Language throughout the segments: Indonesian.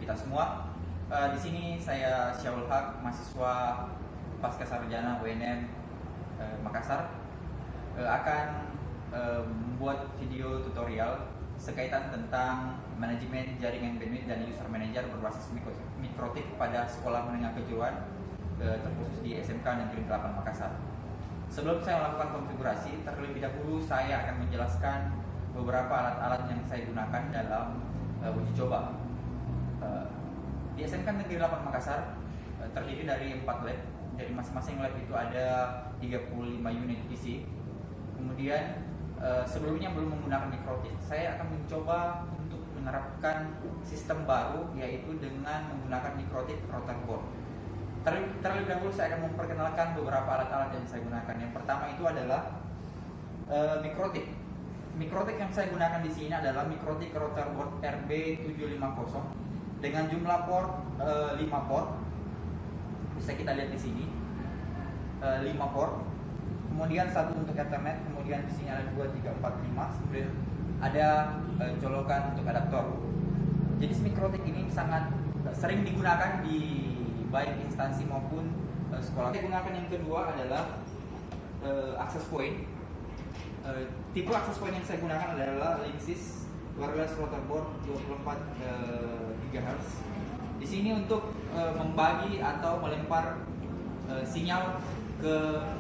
kita semua. Di sini saya Syaul Haq, mahasiswa Pasca Sarjana UNM Makassar, akan membuat video tutorial sekaitan tentang manajemen jaringan bandwidth dan user manager berbasis mikrotik pada sekolah menengah kejuruan, terkhusus di SMK Negeri 8 Makassar. Sebelum saya melakukan konfigurasi, terlebih dahulu saya akan menjelaskan beberapa alat-alat yang saya gunakan dalam uji coba. Di SMK Negeri 8 Makassar terdiri dari 4 lab. Dari masing-masing lab itu ada 35 unit PC. Kemudian sebelumnya belum menggunakan mikrotik, saya akan mencoba untuk menerapkan sistem baru, yaitu dengan menggunakan mikrotik router board. Terlebih dahulu saya akan memperkenalkan beberapa alat-alat yang saya gunakan. Yang pertama itu adalah mikrotik. Mikrotik yang saya gunakan di sini adalah mikrotik router board RB750 dengan jumlah port 5 port. Bisa kita lihat di sini 5 port. Kemudian satu untuk Ethernet, kemudian di sini ada 2, 3, 4, 5. Kemudian ada colokan untuk adaptor. Jenis mikrotik ini sangat sering digunakan di baik instansi maupun sekolah. Saya gunakan yang kedua adalah access point. Tipe access point yang saya gunakan adalah Linksys wireless router board 24 GHz. Di sini untuk membagi atau melempar sinyal ke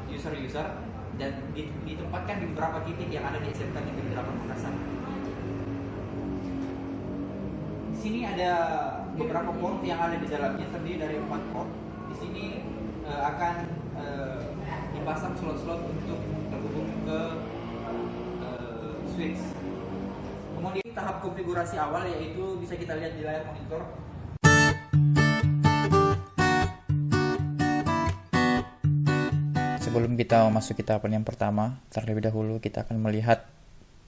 user-user dan ditempatkan di beberapa titik yang ada di SMK Negeri 8 Makassar. Di sini ada beberapa port yang ada di dalamnya, terdiri dari 4 port. Di sini akan dipasang slot-slot untuk terhubung ke switch. Kemudian tahap konfigurasi awal, yaitu bisa kita lihat di layar monitor. Sebelum kita memasuki tahapan yang pertama, terlebih dahulu kita akan melihat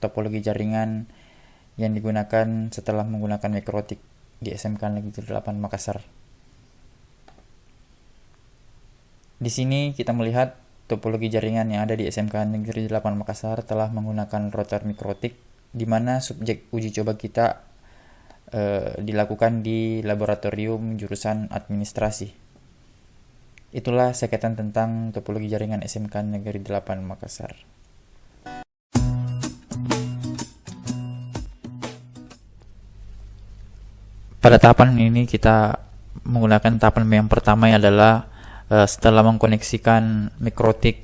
topologi jaringan yang digunakan setelah menggunakan mikrotik di SMK Negeri 8 Makassar. Di sini kita melihat topologi jaringan yang ada di SMK Negeri 8 Makassar telah menggunakan router mikrotik, di mana subjek uji coba kita dilakukan di laboratorium jurusan administrasi. Itulah sekatan tentang topologi jaringan SMK Negeri 8 Makassar. Pada tahapan ini kita menggunakan tahapan yang pertama, yang adalah setelah mengkoneksikan mikrotik,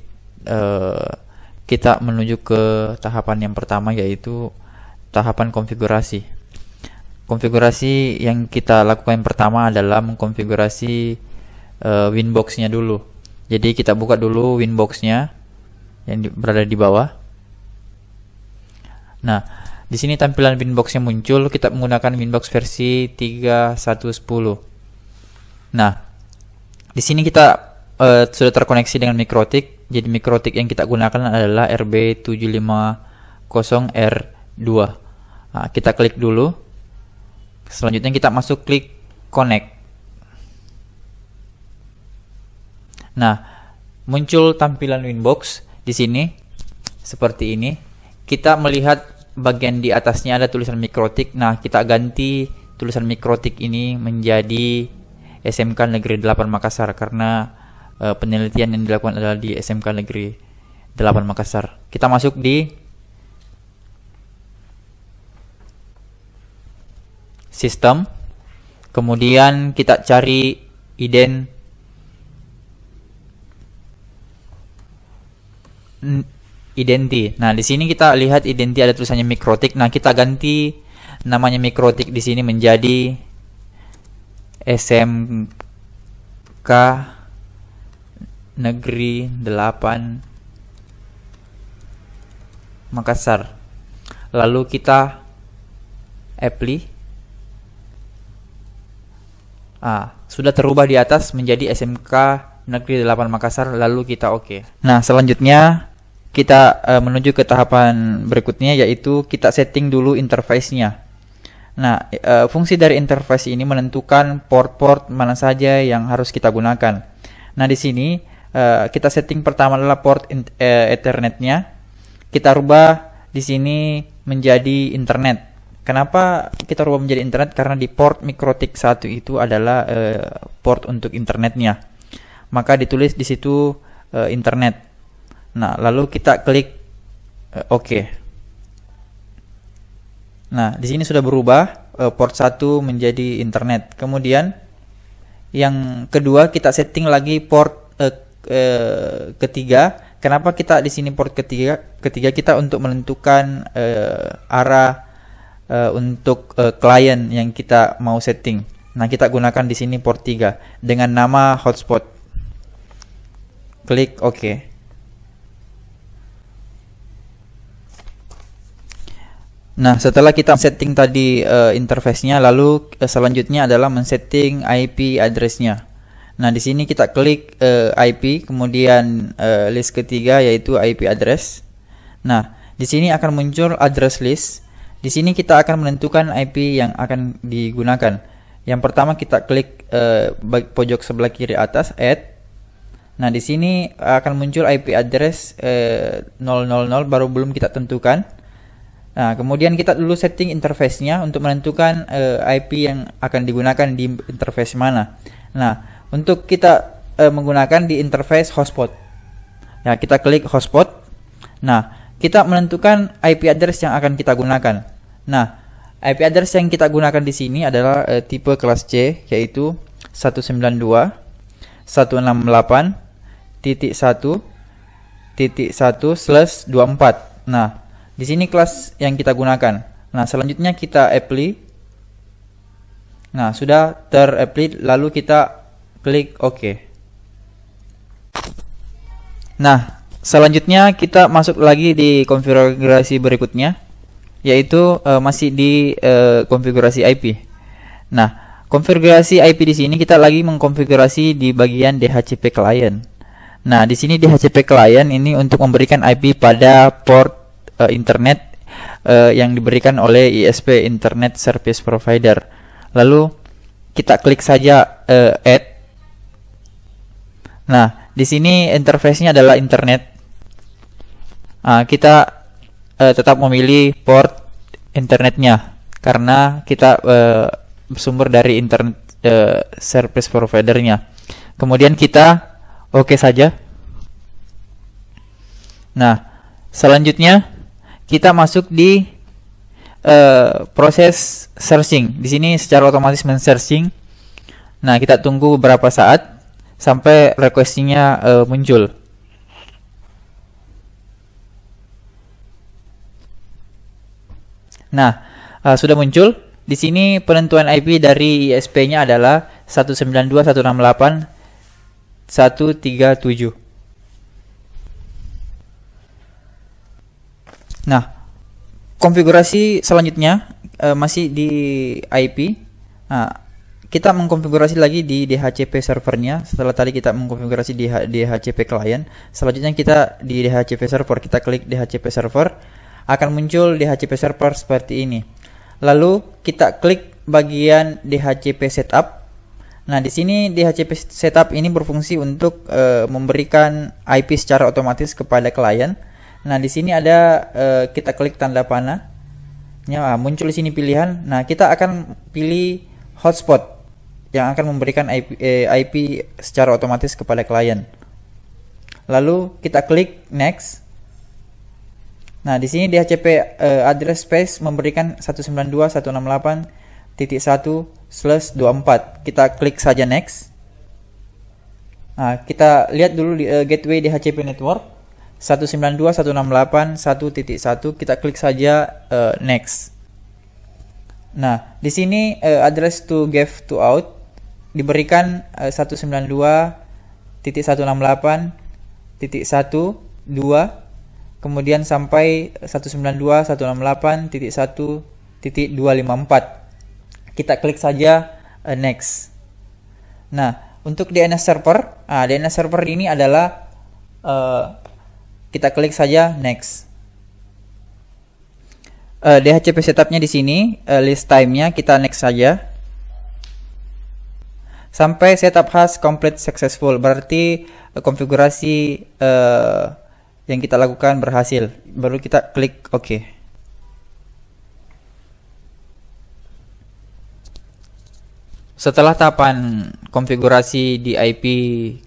kita menuju ke tahapan yang pertama, yaitu tahapan konfigurasi. Konfigurasi yang kita lakukan yang pertama adalah mengkonfigurasi Winbox-nya dulu. Jadi kita buka dulu Winbox-nya yang berada di bawah. Nah, di sini tampilan Winbox-nya muncul. Kita menggunakan Winbox versi 3110. Nah, di sini kita sudah terkoneksi dengan mikrotik. Jadi mikrotik yang kita gunakan adalah RB750R2. Nah, kita klik dulu. Selanjutnya kita masuk klik connect. Nah, muncul tampilan Winbox di sini seperti ini. Kita melihat bagian di atasnya ada tulisan mikrotik. Nah, kita ganti tulisan mikrotik ini menjadi SMK Negeri 8 Makassar karena penelitian yang dilakukan adalah di SMK Negeri 8 Makassar. Kita masuk di sistem. Kemudian kita cari identi. Nah, di sini kita lihat identi ada tulisannya mikrotik. Nah, kita ganti namanya mikrotik di sini menjadi SMK Negeri 8 Makassar. Lalu kita apply. Sudah terubah di atas menjadi SMK Negeri 8 Makassar, lalu kita oke. Nah, selanjutnya kita menuju ke tahapan berikutnya, yaitu kita setting dulu interface-nya. Nah, fungsi dari interface ini menentukan port-port mana saja yang harus kita gunakan. Nah, di sini kita setting pertama adalah port Ethernet-nya. Kita rubah di sini menjadi internet. Kenapa kita rubah menjadi internet? Karena di port MikroTik 1 itu adalah port untuk internetnya. Maka ditulis di situ internet. Nah, lalu kita klik OK. Nah, di sini sudah berubah port 1 menjadi internet. Kemudian yang kedua kita setting lagi port ketiga. Kenapa kita di sini port ketiga? Ketiga kita untuk menentukan arah untuk klien yang kita mau setting. Nah, kita gunakan di sini port 3 dengan nama hotspot. Klik OK. Nah, setelah kita setting tadi interface-nya, lalu selanjutnya adalah men-setting IP address-nya. Nah, di sini kita klik IP, kemudian list ketiga yaitu IP address. Nah, di sini akan muncul address list. Di sini kita akan menentukan IP yang akan digunakan. Yang pertama kita klik pojok sebelah kiri atas add. Nah, di sini akan muncul IP address 000 baru belum kita tentukan. Nah, kemudian kita dulu setting interface-nya untuk menentukan IP yang akan digunakan di interface mana. Nah, untuk kita menggunakan di interface hotspot. Ya, kita klik hotspot. Nah, kita menentukan IP address yang akan kita gunakan. Nah, IP address yang kita gunakan di sini adalah tipe kelas C, yaitu 192.168.1.1/24. Nah, di sini kelas yang kita gunakan. Nah, selanjutnya kita apply. Nah, sudah ter-apply, lalu kita klik OK. Nah, selanjutnya kita masuk lagi di konfigurasi berikutnya, yaitu masih di konfigurasi IP. Nah, konfigurasi IP di sini kita lagi mengkonfigurasi di bagian DHCP client. Nah, di sini DHCP client ini untuk memberikan IP pada port internet yang diberikan oleh ISP, Internet Service Provider. Lalu kita klik saja add. Nah, di sini interface-nya adalah internet. Kita tetap memilih port internetnya karena kita bersumber dari internet service providernya. Kemudian kita OK saja. Nah, selanjutnya kita masuk di proses searching. Di sini secara otomatis men-searching. Nah, kita tunggu beberapa saat sampai request-nya muncul. Nah, sudah muncul. Di sini penentuan IP dari ISP-nya adalah 192.168.1.3.7. Nah, konfigurasi selanjutnya masih di IP. Nah, kita mengkonfigurasi lagi di DHCP servernya. Setelah tadi kita mengkonfigurasi di DHCP client, selanjutnya kita di DHCP server. Kita klik DHCP server, akan muncul DHCP server seperti ini. Lalu kita klik bagian DHCP setup. Nah, di sini DHCP setup ini berfungsi untuk memberikan IP secara otomatis kepada klien. Nah, di sini ada kita klik tanda panah. Muncul di sini pilihan. Nah, kita akan pilih hotspot yang akan memberikan IP secara otomatis kepada klien. Lalu kita klik next. Nah, di sini DHCP address space memberikan 192.168.1/24. Kita klik saja next. Nah, kita lihat dulu di gateway DHCP network 192.168.1.1. Kita klik saja next. Nah, di sini address to give to out diberikan 192.168.1.2, kemudian sampai 192.168.1.254. Kita klik saja next. Nah, untuk DNS server, DNS server ini adalah kita klik saja next. DHCP setupnya di sini, list time-nya kita next saja. Sampai setup has complete successful, berarti konfigurasi yang kita lakukan berhasil. Baru kita klik OK. Setelah tahapan konfigurasi di IP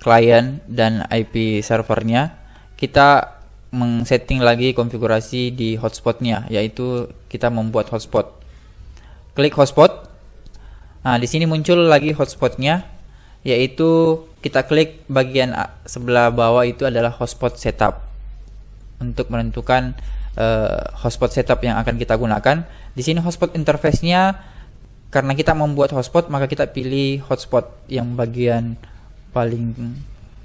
client dan IP servernya, kita men-setting lagi konfigurasi di hotspotnya, yaitu kita membuat hotspot. Klik hotspot. Nah, di sini muncul lagi hotspotnya, yaitu kita klik bagian sebelah bawah itu adalah hotspot setup untuk menentukan hotspot setup yang akan kita gunakan. Di sini hotspot interface-nya, karena kita membuat hotspot, maka kita pilih hotspot yang bagian paling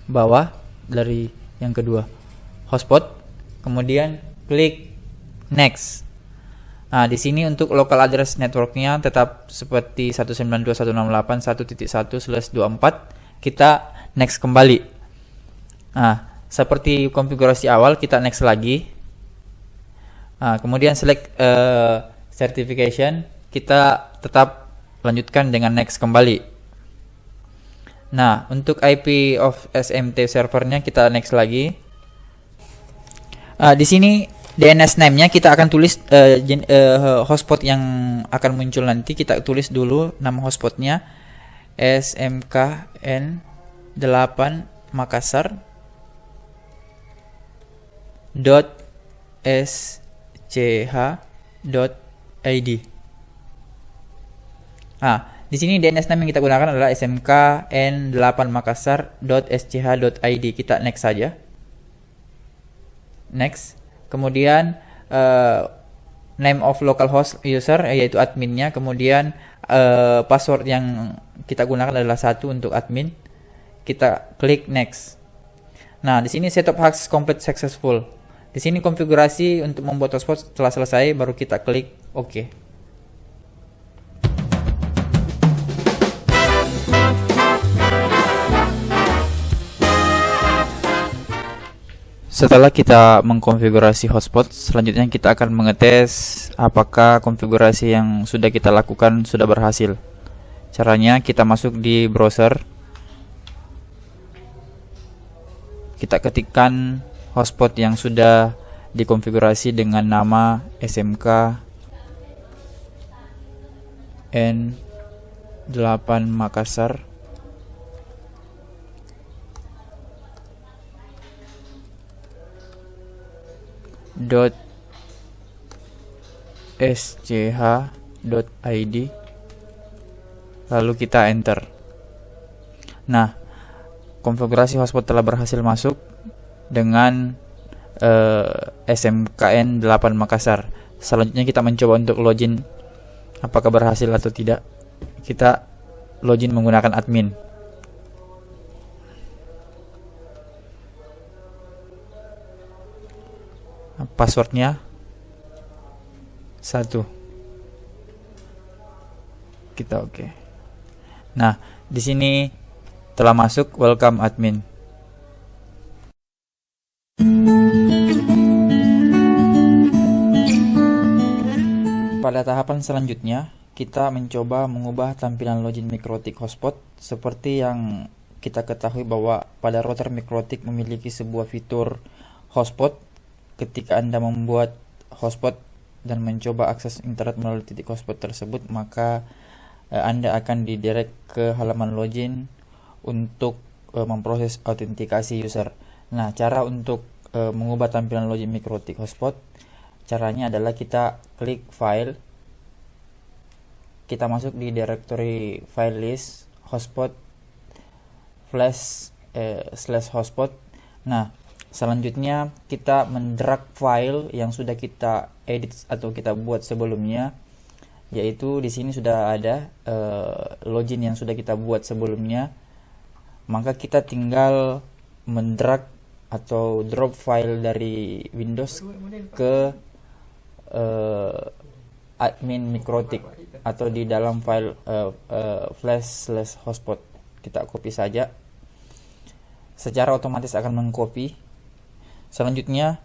bawah dari yang kedua, hotspot. Kemudian klik next. Nah, di sini untuk local address networknya tetap seperti 192.168.1.1/24. Kita next kembali. Nah, seperti konfigurasi awal, kita next lagi. Nah, kemudian select certification, kita tetap lanjutkan dengan next kembali. Nah, untuk IP of SMT servernya kita next lagi. Di sini DNS name-nya kita akan tulis hotspot yang akan muncul nanti. Kita tulis dulu nama hotspotnya SMKN 8 Makassar .sch.id. Di sini DNS name yang kita gunakan adalah smkn8makassar.sch.id. Kita next saja. Next. Kemudian name of localhost user, yaitu adminnya. Kemudian password yang kita gunakan adalah 1 untuk admin. Kita klik next. Nah, di sini setup has complete successful. Di sini konfigurasi untuk membuat hotspot telah selesai, baru kita klik OK. Setelah kita mengkonfigurasi hotspot, selanjutnya kita akan mengetes apakah konfigurasi yang sudah kita lakukan sudah berhasil. Caranya, kita masuk di browser, kita ketikkan hotspot yang sudah dikonfigurasi dengan nama SMKN8 Makassar. .sch.id, lalu kita enter. Nah, konfigurasi hotspot telah berhasil masuk dengan SMKN 8 Makassar. Selanjutnya kita mencoba untuk login, apakah berhasil atau tidak. Kita login menggunakan admin. Passwordnya 1. Kita oke. Nah, di sini telah masuk welcome admin. Pada tahapan selanjutnya, kita mencoba mengubah tampilan login MikroTik hotspot seperti yang kita ketahui bahwa pada router MikroTik memiliki sebuah fitur hotspot. Ketika Anda membuat hotspot dan mencoba akses internet melalui titik hotspot tersebut, maka Anda akan didirect ke halaman login untuk memproses autentikasi user. Nah, cara untuk mengubah tampilan login MikroTik hotspot, caranya adalah kita klik file, kita masuk di directory file list hotspot /hotspot. Nah, selanjutnya kita mendrag file yang sudah kita edit atau kita buat sebelumnya, yaitu di sini sudah ada login yang sudah kita buat sebelumnya. Maka kita tinggal mendrag atau drop file dari Windows ke admin MikroTik atau di dalam file flash/hotspot. Kita copy saja, secara otomatis akan mengcopy. Selanjutnya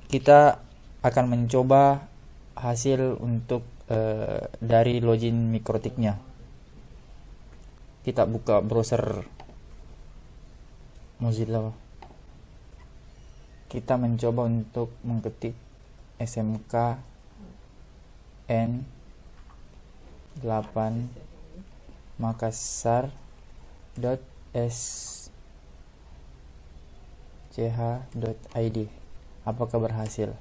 kita akan mencoba hasil untuk dari login MikroTiknya. Kita buka browser Mozilla. Kita mencoba untuk mengetik SMKN 8 makassar.sch.id. Apakah berhasil?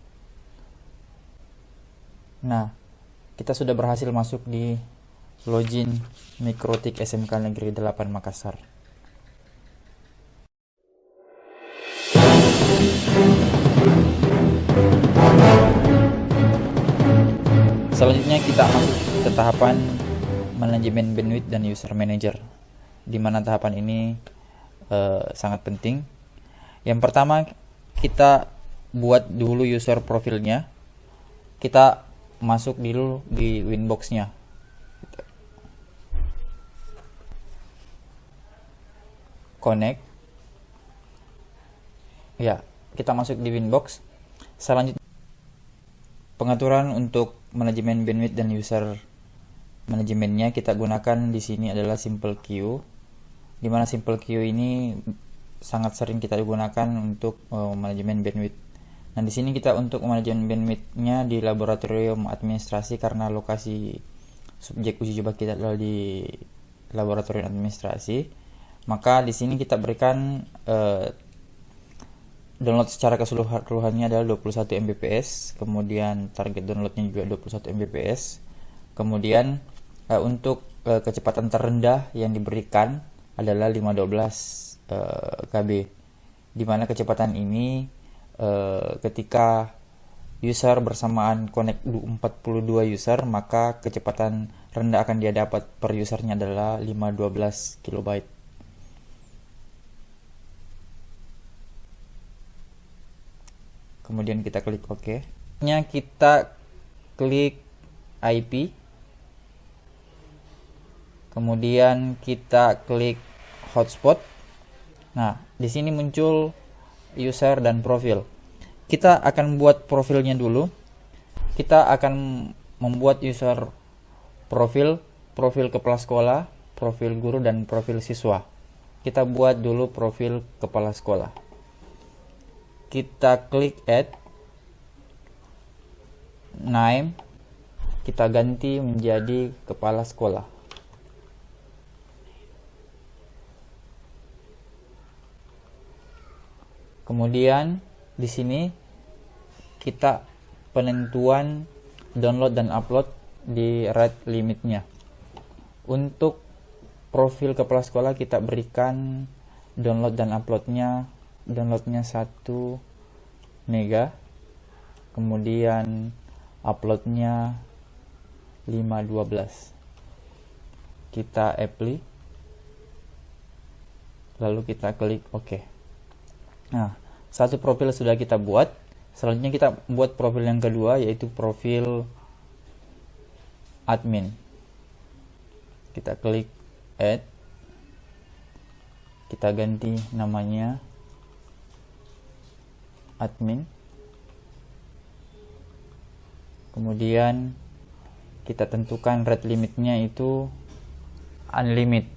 Nah, kita sudah berhasil masuk di login Mikrotik SMK Negeri 8 Makassar. Selanjutnya kita masuk ke tahapan manajemen bandwidth dan user manager, di mana tahapan ini sangat penting. Yang pertama, kita buat dulu user profilnya. Kita masuk dulu di Winbox-nya. Connect. Ya, kita masuk di Winbox. Selanjutnya pengaturan untuk manajemen bandwidth dan user manajemennya kita gunakan di sini adalah Simple Queue, di mana Simple Queue ini sangat sering kita gunakan untuk manajemen bandwidth. Nah, di sini kita untuk manajemen bandwidth-nya di laboratorium administrasi, karena lokasi subjek uji coba kita adalah di laboratorium administrasi. Maka di sini kita berikan download secara keseluruhannya adalah 21 Mbps, kemudian target downloadnya juga 21 Mbps. Kemudian untuk kecepatan terendah yang diberikan adalah 512 KB, di mana kecepatan ini ketika user bersamaan connect 42 user, maka kecepatan rendah akan dia dapat per usernya adalah 512 KB. Kemudian kita klik OK. Kita klik IP. Kemudian kita klik hotspot. Nah, di sini muncul user dan profil. Kita akan buat profilnya dulu. Kita akan membuat user profil kepala sekolah, profil guru, dan profil siswa. Kita buat dulu profil kepala sekolah. Kita klik add, name kita ganti menjadi kepala sekolah. Kemudian di sini kita penentuan download dan upload di rate limitnya. Untuk profil kepala sekolah kita berikan download dan uploadnya 1 mega, kemudian uploadnya 512. Kita apply, lalu kita klik OK. Nah, satu profil sudah kita buat. Selanjutnya kita buat profil yang kedua, yaitu profil admin. Kita klik add, kita ganti namanya admin. Kemudian kita tentukan rate limitnya itu unlimited.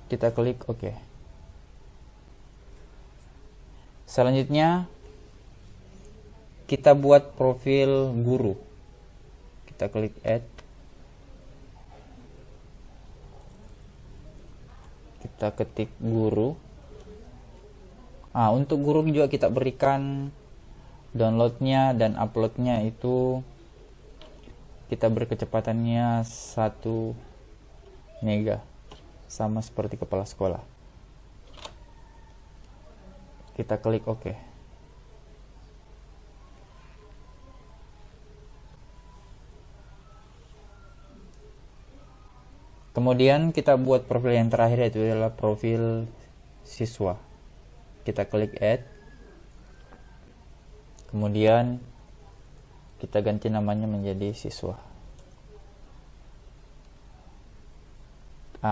Kita klik OK. Selanjutnya kita buat profil guru. Kita klik add. Kita ketik guru. Untuk guru juga kita berikan downloadnya dan uploadnya itu kita beri kecepatannya 1 mega, sama seperti kepala sekolah. Kita klik OK. Kemudian kita buat profil yang terakhir, yaitu adalah profil siswa. Kita klik add. Kemudian kita ganti namanya menjadi siswa.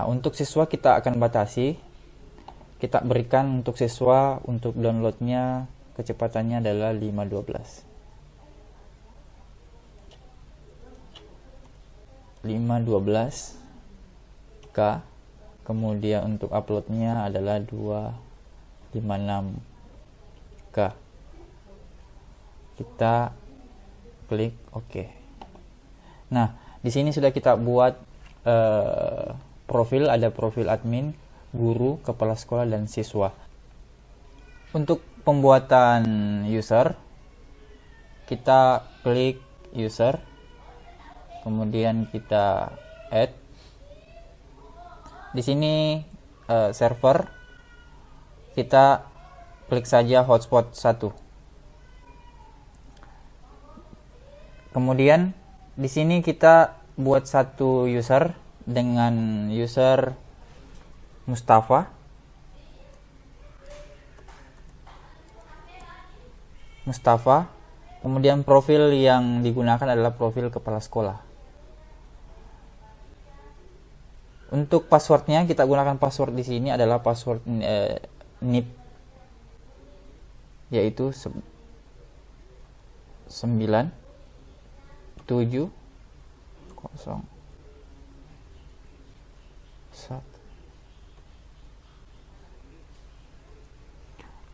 Untuk siswa kita akan batasi. Kita berikan untuk siswa, untuk downloadnya kecepatannya adalah 512. 512 K. kemudian untuk uploadnya adalah 256K. Kita klik OK. Nah, di sini sudah kita buat profil, ada profil admin, guru, kepala sekolah, dan siswa. Untuk pembuatan user, kita klik user, kemudian kita add. Di sini server, kita klik saja hotspot 1. Kemudian di sini kita buat satu user dengan user Mustafa. Kemudian profil yang digunakan adalah profil kepala sekolah. Untuk passwordnya, kita gunakan password di sini adalah password NIP, yaitu 970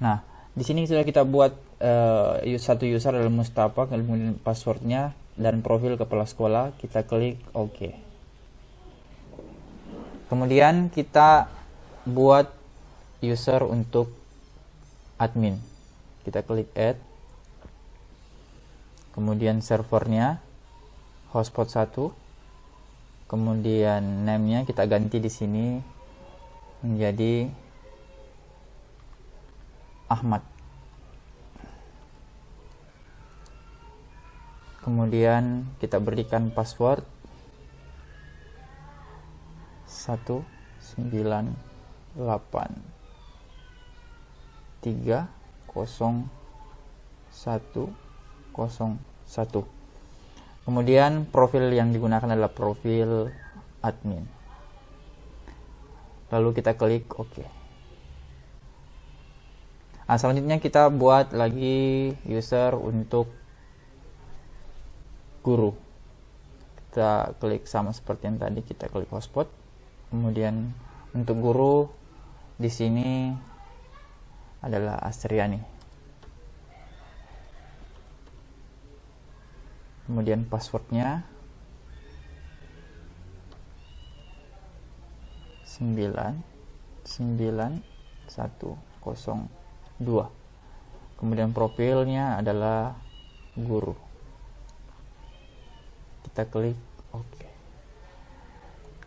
Nah, di sini sudah kita buat satu user adalah Mustafa, kemudian passwordnya dan profil kepala sekolah. Kita klik OK. Kemudian kita buat user untuk admin. Kita klik add. Kemudian servernya hotspot 1. Kemudian name-nya kita ganti di sini menjadi Ahmad. Kemudian kita berikan password 198300101. Kemudian profil yang digunakan adalah profil admin. Lalu kita klik OK. Nah, selanjutnya kita buat lagi user untuk guru. Kita klik sama seperti yang tadi, kita klik hotspot. Kemudian untuk guru di sini adalah Astriani. Kemudian passwordnya 99102. Kemudian profilnya adalah guru. Kita klik OK.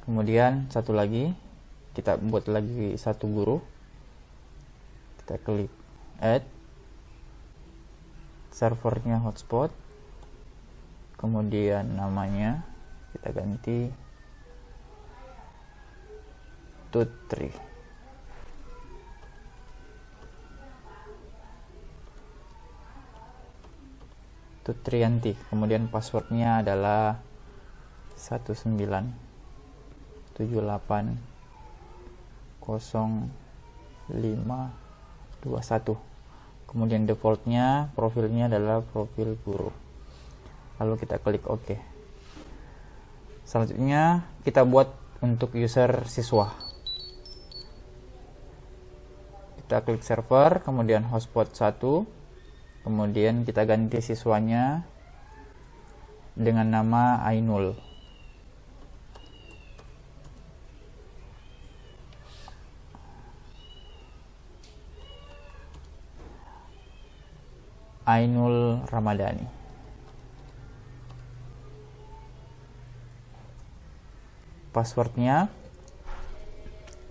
Kemudian satu lagi, kita buat lagi satu guru. Kita klik add. Servernya hotspot. Kemudian namanya kita ganti Tutri. Tutrianti. Kemudian passwordnya adalah 19780521. Kemudian defaultnya profilnya adalah profil guru. Lalu kita klik OK. Selanjutnya kita buat untuk user siswa. Kita klik server, kemudian hotspot 1. Kemudian kita ganti siswanya dengan nama Ainul. Ainul Ramadhani. Passwordnya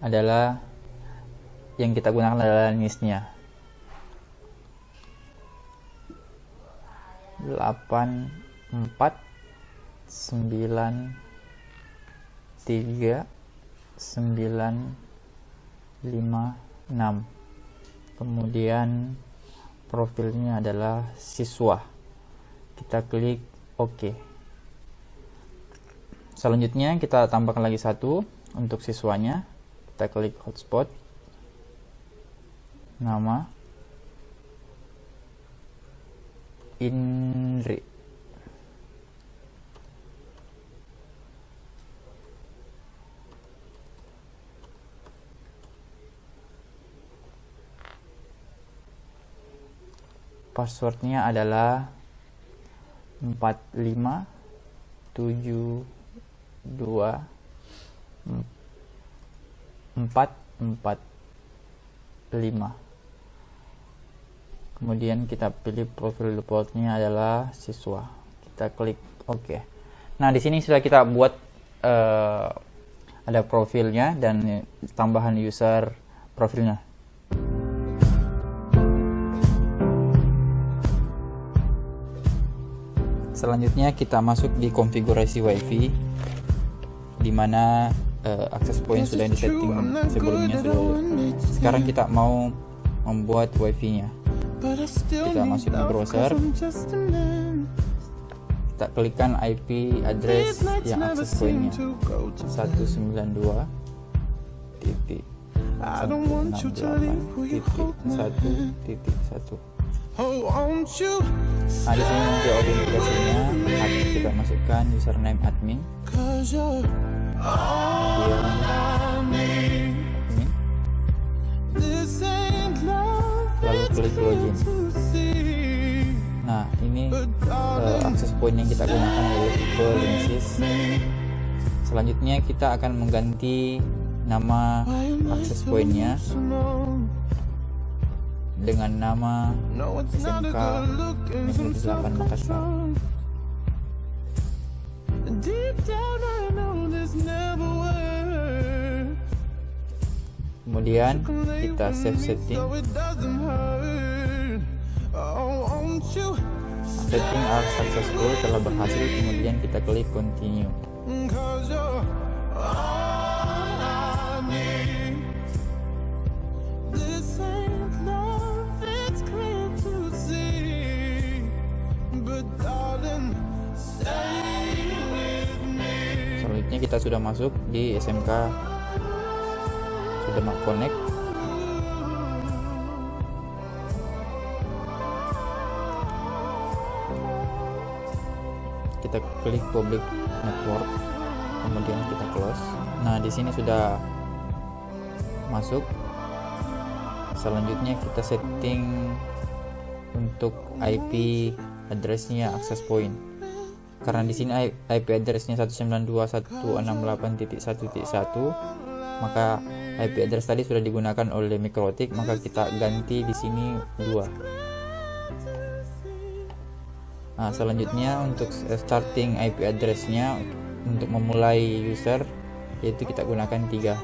adalah yang kita gunakan adalah NIS-nya 84939556. Kemudian profilnya adalah siswa. Kita klik OK. Selanjutnya kita tambahkan lagi satu untuk siswanya. Kita klik hotspot. Nama Indri. Passwordnya adalah 4572445. Kemudian kita pilih profil defaultnya adalah siswa. Kita klik OK. Nah, di sini sudah kita buat ada profilnya dan tambahan user profilnya. Selanjutnya kita masuk di konfigurasi WiFi, di mana akses point sudah disetting sebelumnya sudah. Sekarang kita mau membuat WiFi-nya. Kita masuk di browser, kita klikkan IP address yang akses point-nya 192.168.1.1. Nah, di sini untuk autentikasinya kita masukkan username admin, lalu klik login. Nah, ini akses point yang kita gunakan adalah tipe Linksys. Selanjutnya kita akan mengganti nama akses point-nya dengan nama SMK Negeri 8 Makassar. Kemudian kita save setting. Setting are successful, telah berhasil. Kemudian kita klik continue. Selanjutnya kita sudah masuk di SMK sudah connect. Kita klik public network, kemudian kita close. Nah, di sini sudah masuk. Selanjutnya kita setting untuk IP addressnya access point. Karena di sini IP addressnya 192.168.1.1, maka IP address tadi sudah digunakan oleh Mikrotik, maka kita ganti di sini 2. Nah, selanjutnya untuk starting IP addressnya untuk memulai user, yaitu kita gunakan 3.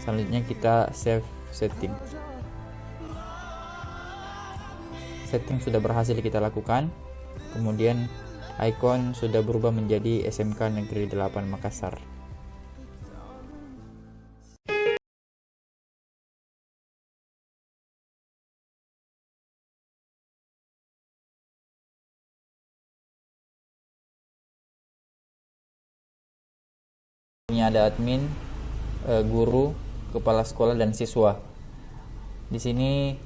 Selanjutnya kita save setting. Setting sudah berhasil kita lakukan. Kemudian icon sudah berubah menjadi SMK Negeri 8 Makassar. Ini ada admin, guru, kepala sekolah, dan siswa. Di sini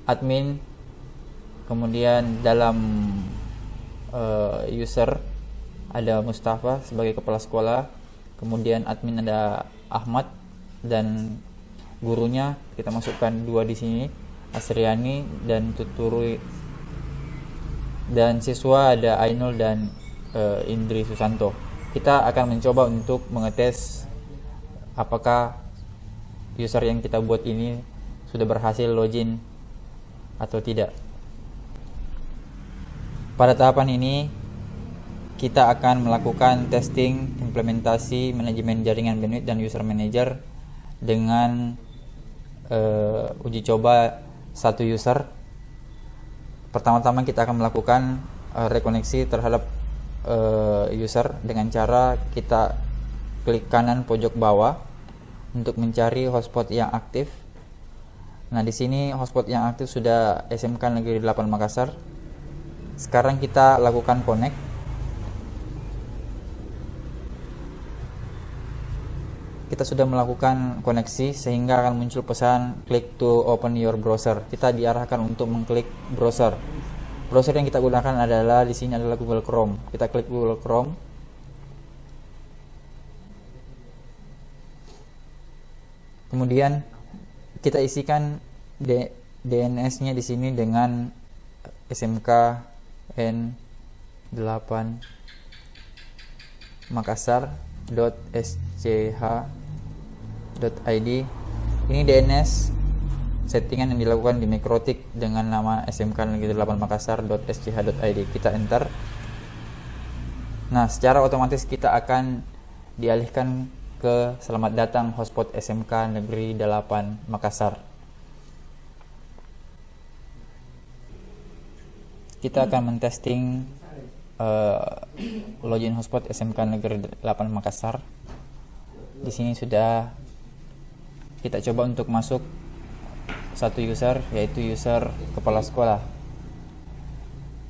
admin, kemudian dalam user ada Mustafa sebagai kepala sekolah, kemudian admin ada Ahmad, dan gurunya kita masukkan 2 di sini, Asriani dan Tuturi, dan siswa ada Ainul dan Indri Susanto. Kita akan mencoba untuk mengetes apakah user yang kita buat ini sudah berhasil login atau tidak. Pada tahapan ini kita akan melakukan testing implementasi manajemen jaringan bandwidth dan user manager dengan uji coba 1 user. Pertama-tama kita akan melakukan rekoneksi terhadap user dengan cara kita klik kanan pojok bawah untuk mencari hotspot yang aktif. Nah, di sini hotspot yang aktif sudah SMK Negeri 8 Makassar. Sekarang kita lakukan connect. Kita sudah melakukan koneksi sehingga akan muncul pesan click to open your browser. Kita diarahkan untuk mengklik browser. Browser yang kita gunakan adalah di sini adalah Google Chrome. Kita klik Google Chrome. Kemudian kita isikan DNS-nya di sini dengan SMK N8 Makassar.sch.id. Ini DNS settingan yang dilakukan di Mikrotik dengan nama SMK Negeri 8 Makassar.sch.id. Kita enter. Nah, secara otomatis kita akan dialihkan ke selamat datang hotspot SMK Negeri 8 Makassar. Kita akan mentesting login hotspot SMK Negeri 8 Makassar. Di sini sudah kita coba untuk masuk satu user, yaitu user kepala sekolah.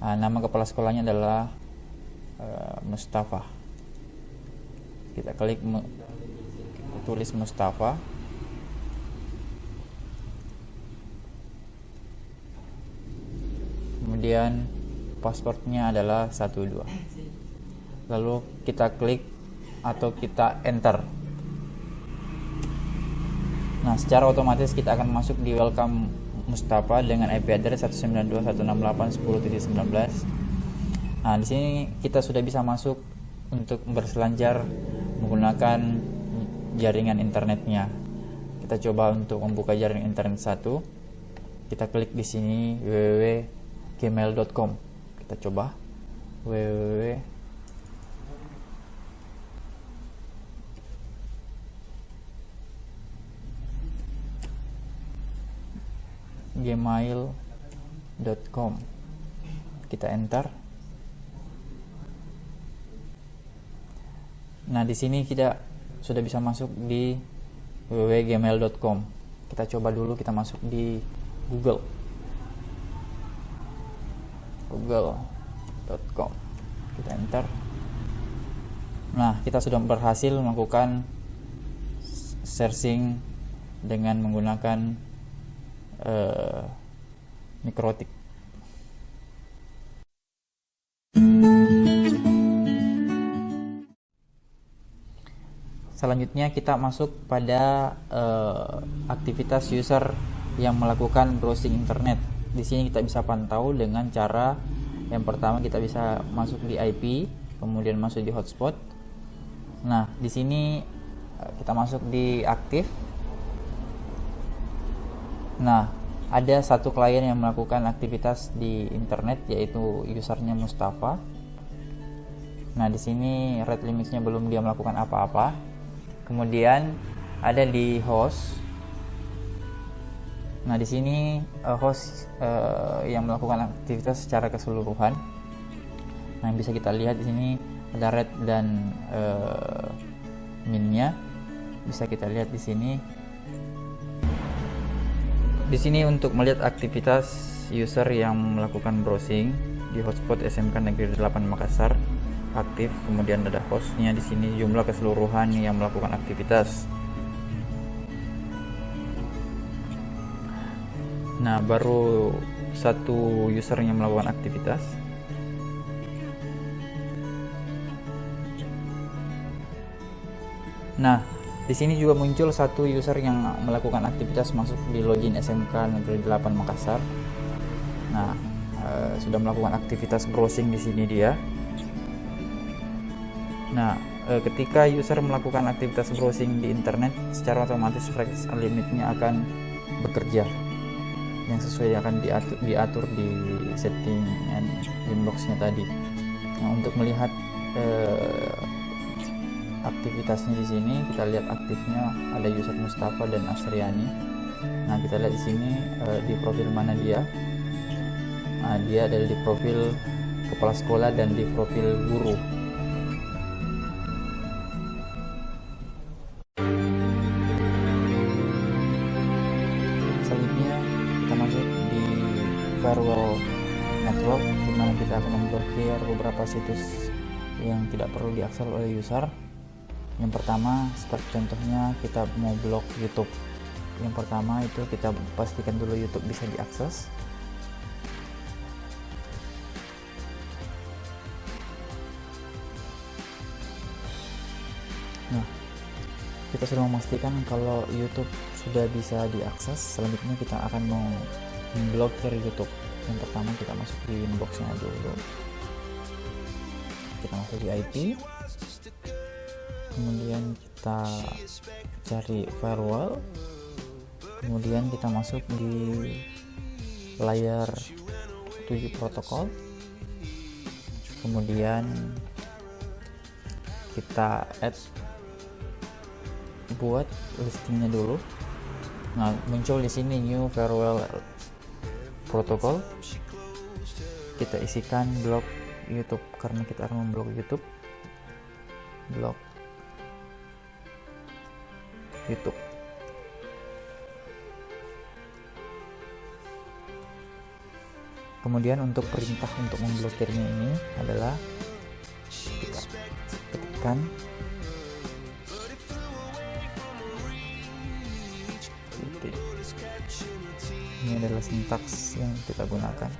Nama kepala sekolahnya adalah Mustafa. Kita klik tulis Mustafa. Kemudian passwordnya adalah 12. Lalu kita klik atau kita enter. Nah, secara otomatis kita akan masuk di welcome Mustafa dengan IP address 192.168.10.19. Nah, di sini kita sudah bisa masuk untuk berselancar menggunakan jaringan internetnya. Kita coba untuk membuka jaringan internet satu. Kita klik di sini www.gmail.com. Kita coba gmail.com. Kita enter. Nah, di sini kita sudah bisa masuk di www.gmail.com. Kita coba dulu kita masuk di google.com. Kita enter. Nah, kita sudah berhasil melakukan searching dengan menggunakan Mikrotik. Selanjutnya kita masuk pada aktivitas user yang melakukan browsing internet. Di sini kita bisa pantau dengan cara yang pertama, kita bisa masuk di IP, kemudian masuk di hotspot. Nah, di sini kita masuk di aktif. Nah, ada satu klien yang melakukan aktivitas di internet, yaitu usernya Mustafa. Nah, di sini rate limitnya belum dia melakukan apa-apa. Kemudian ada di host. Nah, di sini host yang melakukan aktivitas secara keseluruhan. Nah, yang bisa kita lihat di sini ada rate dan minnya. Bisa kita lihat di sini. Di sini untuk melihat aktivitas user yang melakukan browsing di hotspot SMK Negeri 8 Makassar aktif, kemudian ada hostnya di sini, jumlah keseluruhan yang melakukan aktivitas. Nah, baru satu user yang melakukan aktivitas. Nah, di sini juga muncul satu user yang melakukan aktivitas masuk di login SMK Negeri 8 Makassar. Nah, sudah melakukan aktivitas browsing di sini dia. Nah, ketika user melakukan aktivitas browsing di internet, secara otomatis rate limitnya akan bekerja yang sesuai akan diatur di setting inboxnya tadi. Nah, untuk melihat aktivitasnya di sini, kita lihat aktifnya ada user Mustafa dan Asriani. Nah, kita lihat di sini di profil mana dia. Nah, dia ada di profil kepala sekolah dan di profil guru. Selanjutnya kita masuk di firewall network, di mana kita akan memblokir beberapa situs yang tidak perlu diakses oleh user. Yang pertama, seperti contohnya kita mau blok YouTube. Yang pertama itu kita pastikan dulu YouTube bisa diakses. Nah, kita sudah memastikan kalau YouTube sudah bisa diakses. Selanjutnya kita akan memblokir YouTube. Yang pertama kita masuk di inboxnya dulu, kita masuk di IP, kemudian kita cari firewall, kemudian kita masuk di layar 7 protokol, kemudian kita add, buat listingnya dulu. Nah, muncul di sini new firewall protokol. Kita isikan blok YouTube karena kita akan memblok YouTube. Blok YouTube. Kemudian untuk perintah untuk memblokirnya ini adalah kita ketikkan ini adalah sintaks yang kita gunakan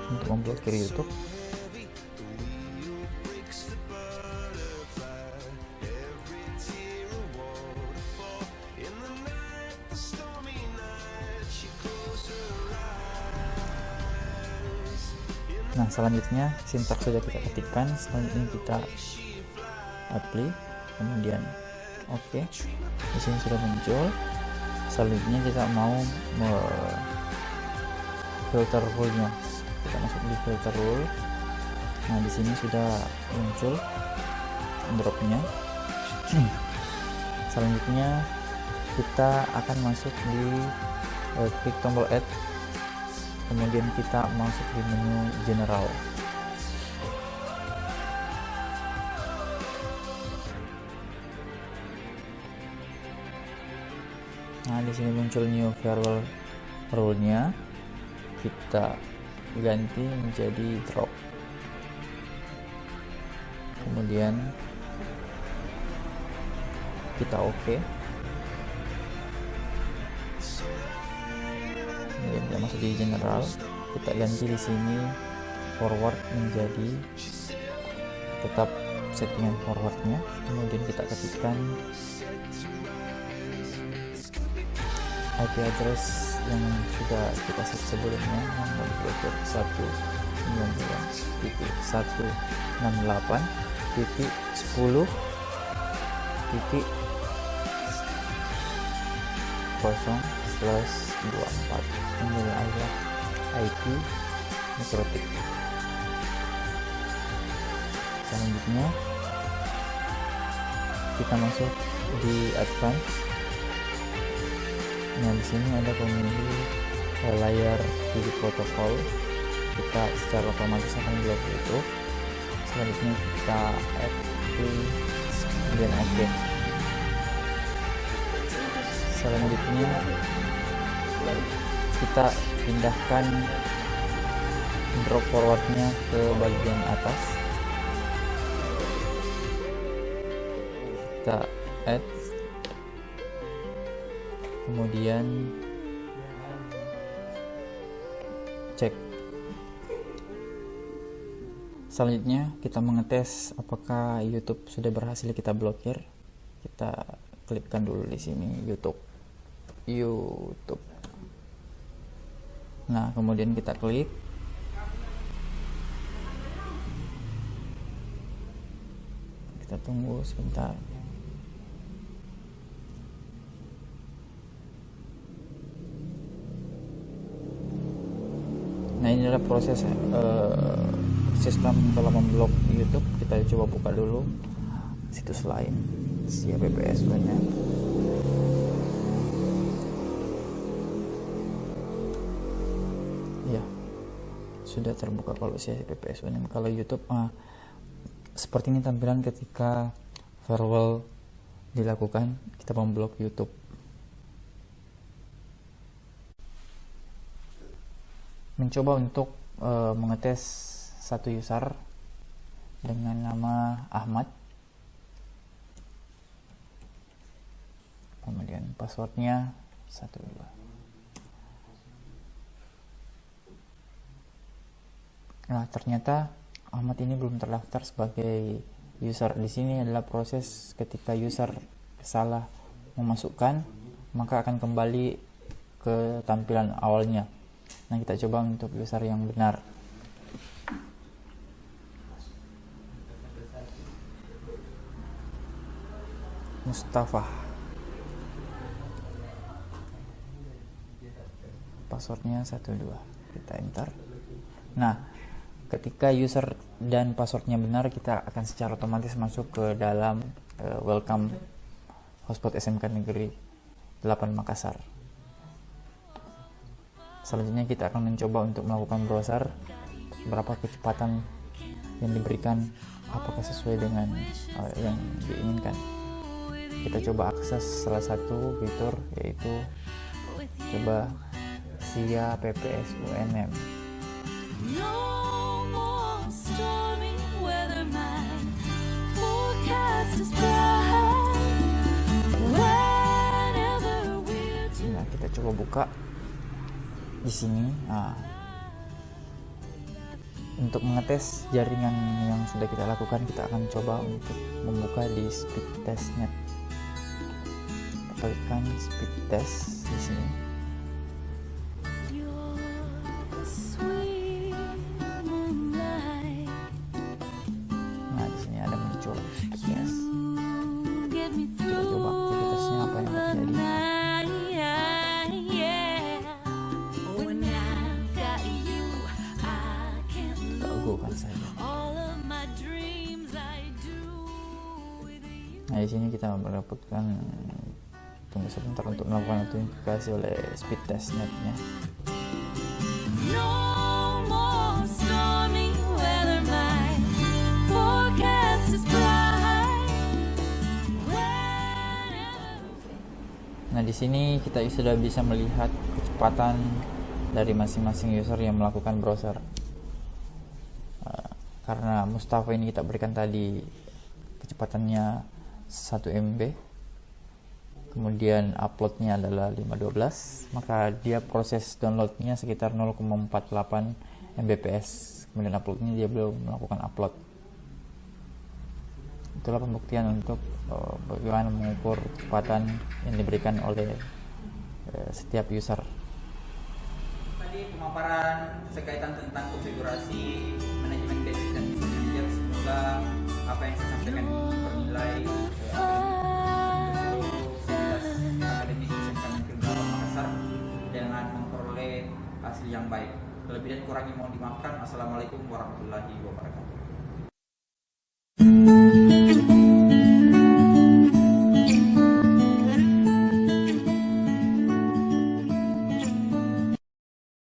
untuk memblokir YouTube. Nah, selanjutnya sintaks sudah kita ketikkan, selanjutnya kita apply, kemudian oke. Di sini sudah muncul. Selanjutnya kita mau filter rule-nya. Kita masuk di filter rule. Nah, di sini sudah muncul drop-nya. Selanjutnya kita akan masuk di klik tombol add. Kemudian kita masuk di menu general. Nah, di sini muncul new firewall rule-nya. Kita ganti menjadi drop. Kemudian kita oke. Kemudian kita masuk di general. Kita ganti di sini forward menjadi tetap settingan forwardnya. Kemudian kita ketikkan IP address yang sudah kita set sebelumnya, yang memblokir 192.168.10/24 ini adalah IP mikrotik. Selanjutnya kita masuk di advance. Nah, di sini ada pemilih layar 7 protokol. Kita secara otomatis akan blok itu. Selanjutnya kita add kemudian oke. Selanjutnya kita pindahkan drop forwardnya ke bagian atas. Kita add, kemudian cek. Selanjutnya kita mengetes apakah YouTube sudah berhasil kita blokir. Kita klikkan dulu di sini YouTube. Nah, kemudian kita klik. Kita tunggu sebentar. Nah, ini adalah proses sistem dalam memblok YouTube. Kita coba buka dulu situs lain, si PPS nya. Ya, sudah terbuka kalau si PPS nya. Kalau YouTube seperti ini tampilan ketika firewall dilakukan, kita memblok YouTube. Mencoba untuk mengetes satu user dengan nama Ahmad, kemudian passwordnya 12. Nah, ternyata Ahmad ini belum terdaftar sebagai user. Di sini adalah proses ketika user salah memasukkan maka akan kembali ke tampilan awalnya. Nah, kita coba untuk user yang benar. Mustafa, passwordnya 12, kita enter. Nah, ketika user dan passwordnya benar, kita akan secara otomatis masuk ke dalam welcome hotspot SMK Negeri 8 Makassar. Selanjutnya kita akan mencoba untuk melakukan browser, berapa kecepatan yang diberikan, apakah sesuai dengan yang diinginkan. Kita coba akses salah satu fitur, yaitu coba SIA PPS UNM. Nah, kita coba buka di sini. Nah, untuk mengetes jaringan yang sudah kita lakukan, kita akan coba untuk membuka di speed testnet. Tekan speed test di sini. Nah, di sini ada muncul speed test. Kita coba aktivitasnya apa yang terjadi. Teguhkan saja. Nah, di sini kita mendapatkan, tunggu sebentar untuk melakukan autentikasi oleh speed testnet-nya. Nah, di sini kita sudah bisa melihat kecepatan dari masing-masing user yang melakukan browser. Karena Mustafa ini kita berikan tadi kecepatannya 1 MB, kemudian uploadnya adalah 512, maka dia proses downloadnya sekitar 0,48 Mbps, kemudian uploadnya dia belum melakukan upload. Itulah pembuktian untuk bagaimana mengukur kecepatan yang diberikan oleh setiap user. Tadi pemaparan sekaitan tentang konfigurasi manajemen basic dan business manager, semoga apa yang saya sampaikan bernilai dengan memperoleh hasil yang baik. Lebih dan kurangnya mohon dimaafkan. Assalamualaikum warahmatullahi wabarakatuh.